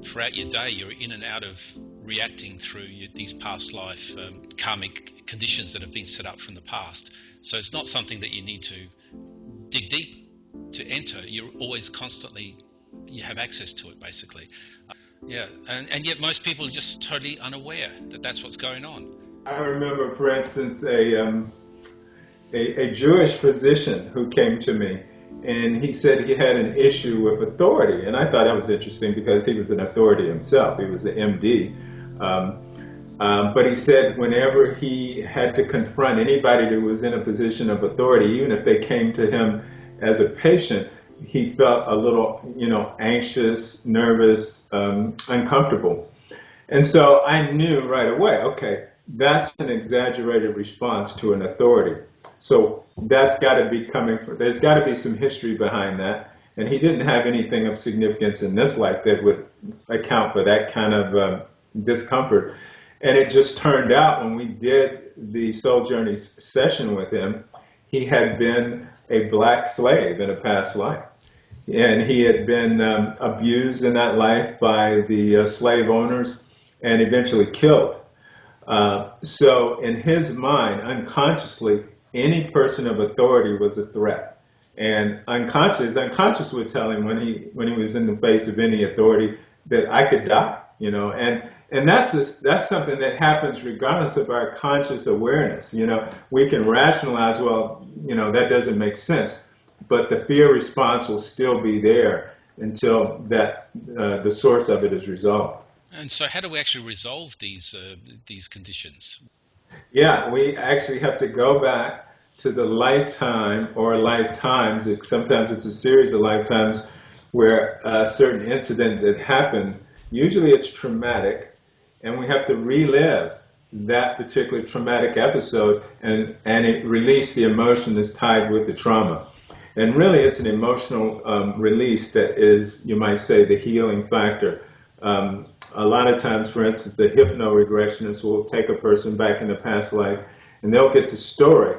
throughout your day, you're in and out of reacting through these past life karmic conditions that have been set up from the past. So it's not something that you need to dig deep to enter. You're always constantly, you have access to it, basically. Yeah, and yet most people are just totally unaware that that's what's going on. I remember, for instance, a Jewish physician who came to me, and he said he had an issue with authority. And I thought that was interesting because he was an authority himself. He was an MD. But he said whenever he had to confront anybody who was in a position of authority, even if they came to him as a patient, he felt a little, anxious, nervous, uncomfortable. And so I knew right away, okay, that's an exaggerated response to an authority. So that's got to be there's got to be some history behind that. And he didn't have anything of significance in this life that would account for that kind of discomfort. And it just turned out when we did the Soul Journey session with him, he had been a black slave in a past life. And he had been abused in that life by the slave owners and eventually killed. So in his mind, unconsciously, any person of authority was a threat. And unconscious would tell him when he was in the face of any authority that I could die, And that's something that happens regardless of our conscious awareness. We can rationalize, well, that doesn't make sense, but the fear response will still be there until the source of it is resolved. And so, how do we actually resolve these conditions? Yeah, we actually have to go back to the lifetime or lifetimes. Sometimes it's a series of lifetimes where a certain incident that happened. Usually, it's traumatic. And we have to relive that particular traumatic episode and release the emotion that's tied with the trauma. And really, it's an emotional release that is, you might say, the healing factor. A lot of times, for instance, a hypno-regressionist will take a person back in the past life and they'll get the story.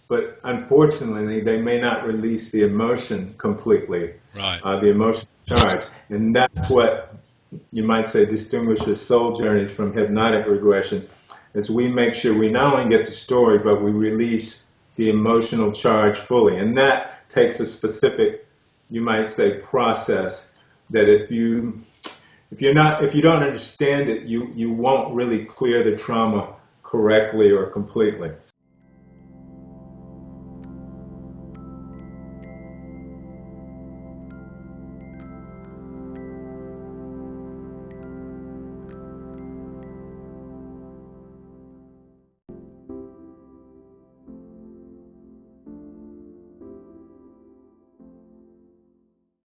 But unfortunately, they may not release the emotion completely, right? The emotional charge. And that's what you might say distinguishes soul journeys from hypnotic regression, is we make sure we not only get the story, but we release the emotional charge fully. And that takes a specific, you might say, process that if you don't understand it, you won't really clear the trauma correctly or completely.